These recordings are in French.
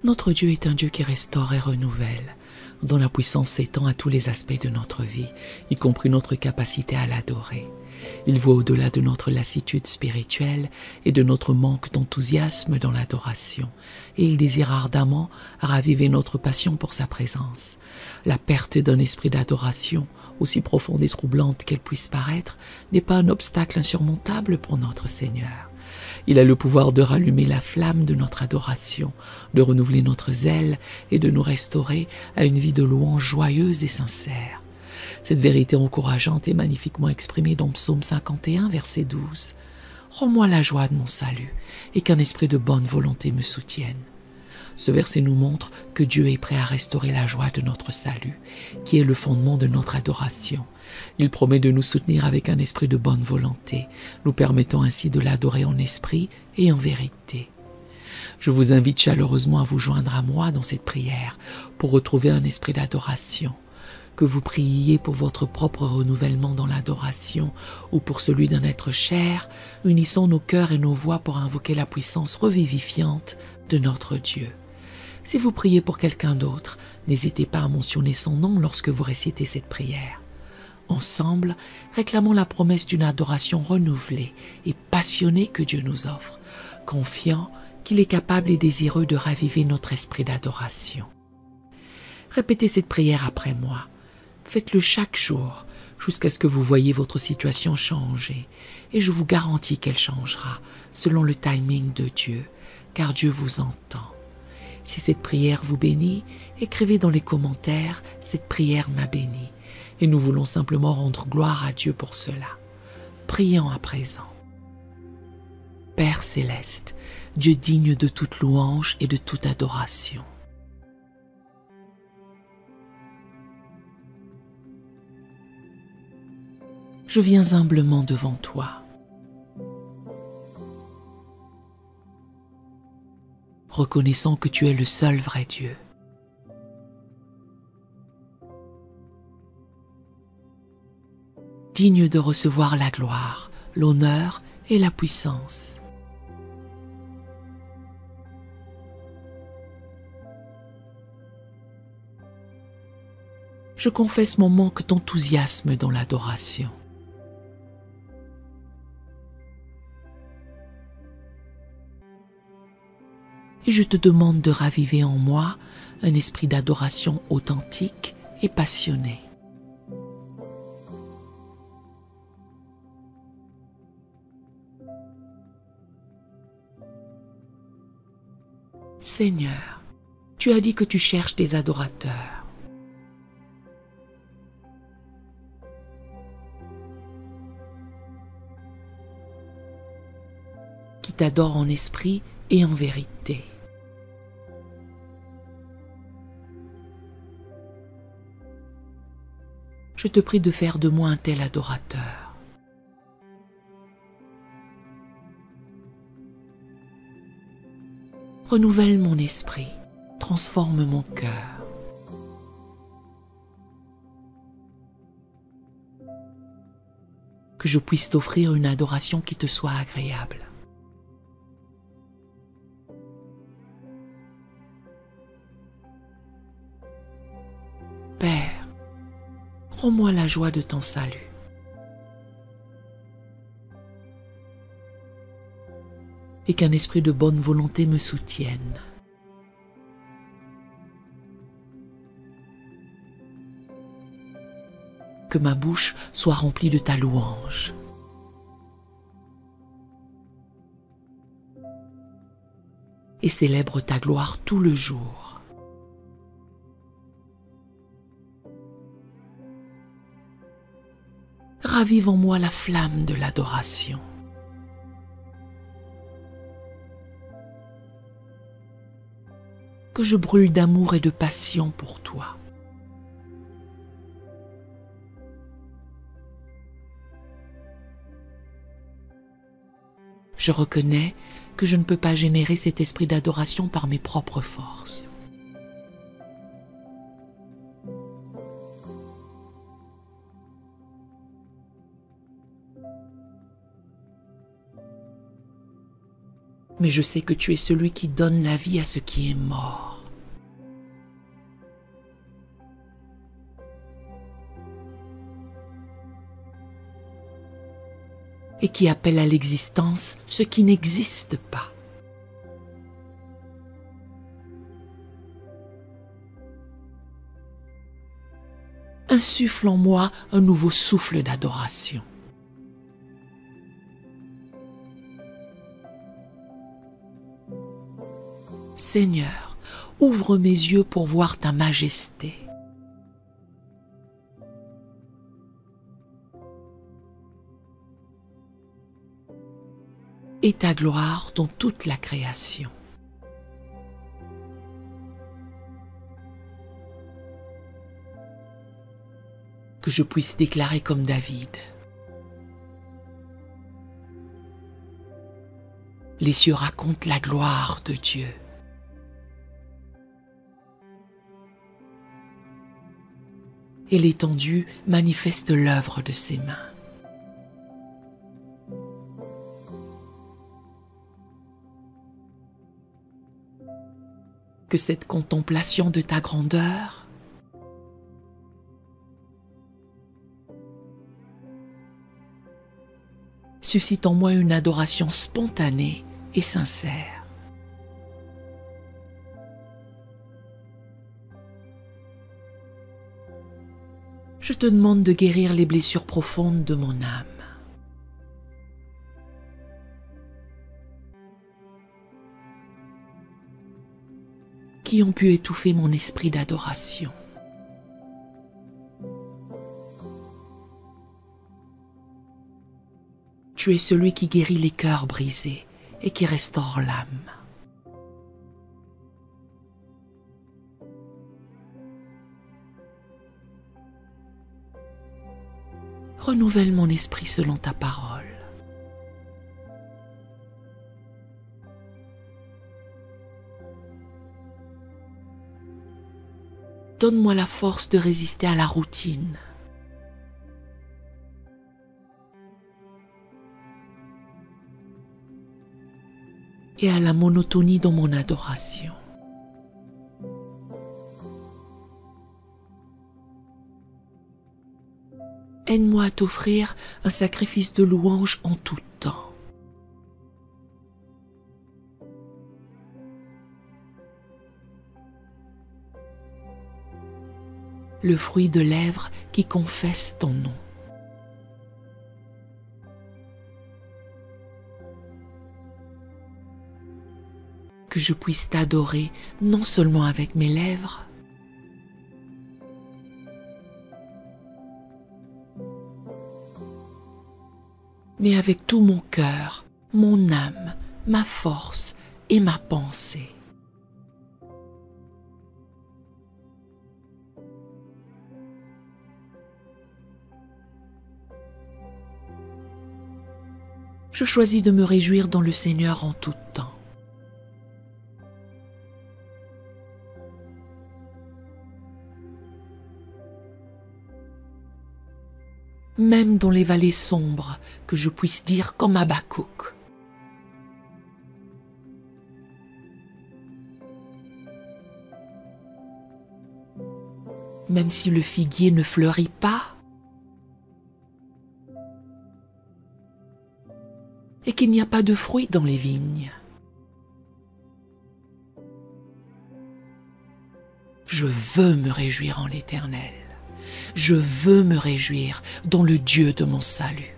Notre Dieu est un Dieu qui restaure et renouvelle, dont la puissance s'étend à tous les aspects de notre vie, y compris notre capacité à l'adorer. Il voit au-delà de notre lassitude spirituelle et de notre manque d'enthousiasme dans l'adoration, et il désire ardemment raviver notre passion pour sa présence. La perte d'un esprit d'adoration, aussi profonde et troublante qu'elle puisse paraître, n'est pas un obstacle insurmontable pour notre Seigneur. Il a le pouvoir de rallumer la flamme de notre adoration, de renouveler notre zèle et de nous restaurer à une vie de louange joyeuse et sincère. Cette vérité encourageante est magnifiquement exprimée dans Psaume 51, verset 12. « Rends-moi la joie de mon salut, et qu'un esprit de bonne volonté me soutienne. » Ce verset nous montre que Dieu est prêt à restaurer la joie de notre salut, qui est le fondement de notre adoration. Il promet de nous soutenir avec un esprit de bonne volonté, nous permettant ainsi de l'adorer en esprit et en vérité. Je vous invite chaleureusement à vous joindre à moi dans cette prière pour retrouver un esprit d'adoration. Que vous priez pour votre propre renouvellement dans l'adoration ou pour celui d'un être cher, unissons nos cœurs et nos voix pour invoquer la puissance revivifiante de notre Dieu. Si vous priez pour quelqu'un d'autre, n'hésitez pas à mentionner son nom lorsque vous récitez cette prière. Ensemble, réclamons la promesse d'une adoration renouvelée et passionnée que Dieu nous offre, confiant qu'il est capable et désireux de raviver notre esprit d'adoration. Répétez cette prière après moi. Faites-le chaque jour jusqu'à ce que vous voyez votre situation changer, et je vous garantis qu'elle changera selon le timing de Dieu, car Dieu vous entend. Si cette prière vous bénit, écrivez dans les commentaires « Cette prière m'a béni » et nous voulons simplement rendre gloire à Dieu pour cela. Prions à présent. Père céleste, Dieu digne de toute louange et de toute adoration. Je viens humblement devant toi. Reconnaissant que tu es le seul vrai Dieu. Digne de recevoir la gloire, l'honneur et la puissance. Je confesse mon manque d'enthousiasme dans l'adoration. Et je te demande de raviver en moi un esprit d'adoration authentique et passionné. Seigneur, tu as dit que tu cherches des adorateurs. Qui t'adorent en esprit et en vérité. Je te prie de faire de moi un tel adorateur. Renouvelle mon esprit, transforme mon cœur. Que je puisse t'offrir une adoration qui te soit agréable. Père, rends-moi la joie de ton salut. Et qu'un esprit de bonne volonté me soutienne. Que ma bouche soit remplie de ta louange. Et célèbre ta gloire tout le jour. Ravive en moi la flamme de l'adoration. Que je brûle d'amour et de passion pour toi. Je reconnais que je ne peux pas générer cet esprit d'adoration par mes propres forces. Mais je sais que tu es celui qui donne la vie à ce qui est mort. et qui appelle à l'existence ce qui n'existe pas. Insuffle en moi un nouveau souffle d'adoration. Seigneur, ouvre mes yeux pour voir ta majesté. Et ta gloire dans toute la création. Que je puisse déclarer comme David: les cieux racontent la gloire de Dieu. Et l'étendue manifeste l'œuvre de ses mains. Que cette contemplation de ta grandeur suscite en moi une adoration spontanée et sincère. Je te demande de guérir les blessures profondes de mon âme. Qui ont pu étouffer mon esprit d'adoration. Tu es celui qui guérit les cœurs brisés et qui restaure l'âme. Renouvelle mon esprit selon ta parole. Donne-moi la force de résister à la routine. Et à la monotonie dans mon adoration. Aide-moi à t'offrir un sacrifice de louange en tout temps. Le fruit de lèvres qui confesse ton nom. Que je puisse t'adorer non seulement avec mes lèvres, mais avec tout mon cœur, mon âme, ma force et ma pensée. Je choisis de me réjouir dans le Seigneur en tout temps. Même dans les vallées sombres, que je puisse dire comme Habakkuk: même si le figuier ne fleurit pas, et qu'il n'y a pas de fruits dans les vignes, je veux me réjouir en l'Éternel. Je veux me réjouir dans le Dieu de mon salut.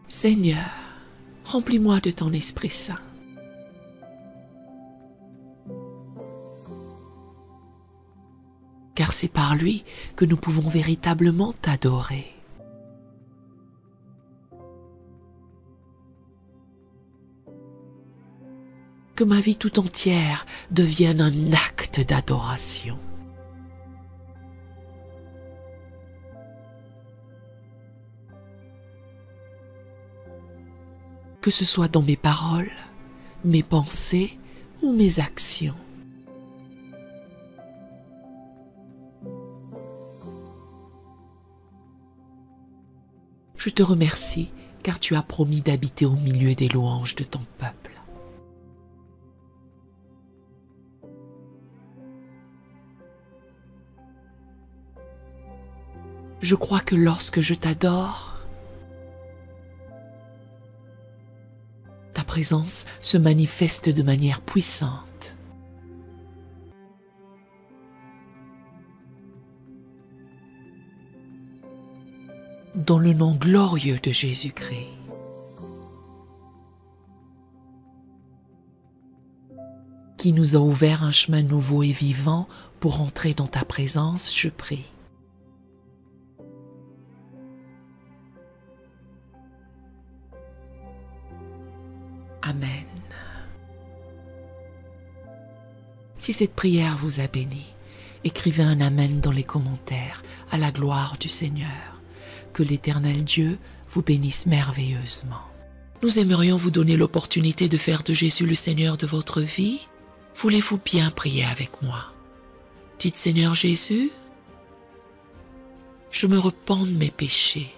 Seigneur, remplis-moi de ton Esprit Saint. Car c'est par lui que nous pouvons véritablement t'adorer. Que ma vie tout entière devienne un acte d'adoration. Que ce soit dans mes paroles, mes pensées ou mes actions. Je te remercie car tu as promis d'habiter au milieu des louanges de ton peuple. Je crois que lorsque je t'adore, ta présence se manifeste de manière puissante. Dans le nom glorieux de Jésus-Christ. Qui nous a ouvert un chemin nouveau et vivant pour entrer dans ta présence, je prie. Amen. Si cette prière vous a béni, écrivez un Amen dans les commentaires à la gloire du Seigneur. Que l'Éternel Dieu vous bénisse merveilleusement. Nous aimerions vous donner l'opportunité de faire de Jésus le Seigneur de votre vie. Voulez-vous bien prier avec moi? Dites Seigneur Jésus, je me repens de mes péchés.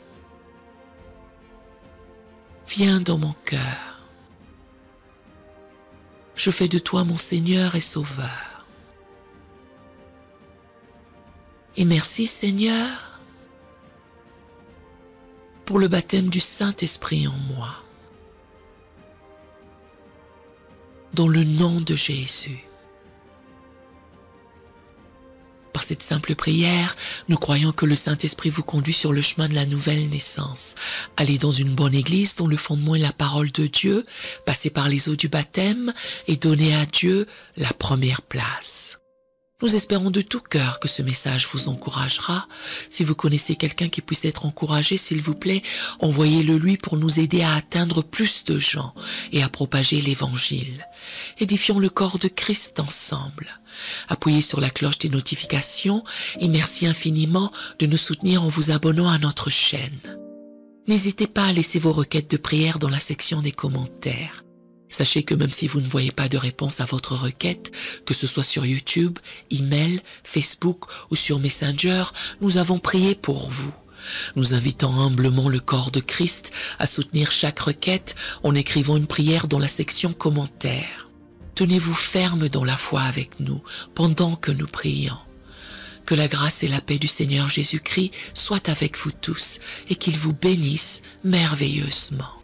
Viens dans mon cœur. Je fais de toi mon Seigneur et Sauveur. Et merci Seigneur pour le baptême du Saint-Esprit en moi. Dans le nom de Jésus. Par cette simple prière, nous croyons que le Saint-Esprit vous conduit sur le chemin de la nouvelle naissance. Allez dans une bonne église dont le fondement est la parole de Dieu, passez par les eaux du baptême et donnez à Dieu la première place. Nous espérons de tout cœur que ce message vous encouragera. Si vous connaissez quelqu'un qui puisse être encouragé, s'il vous plaît, envoyez-le lui pour nous aider à atteindre plus de gens et à propager l'Évangile. Édifions le corps de Christ ensemble. Appuyez sur la cloche des notifications et merci infiniment de nous soutenir en vous abonnant à notre chaîne. N'hésitez pas à laisser vos requêtes de prière dans la section des commentaires. Sachez que même si vous ne voyez pas de réponse à votre requête, que ce soit sur YouTube, email, Facebook ou sur Messenger, nous avons prié pour vous. Nous invitons humblement le corps de Christ à soutenir chaque requête en écrivant une prière dans la section commentaires. Tenez-vous ferme dans la foi avec nous pendant que nous prions. Que la grâce et la paix du Seigneur Jésus-Christ soient avec vous tous et qu'il vous bénisse merveilleusement.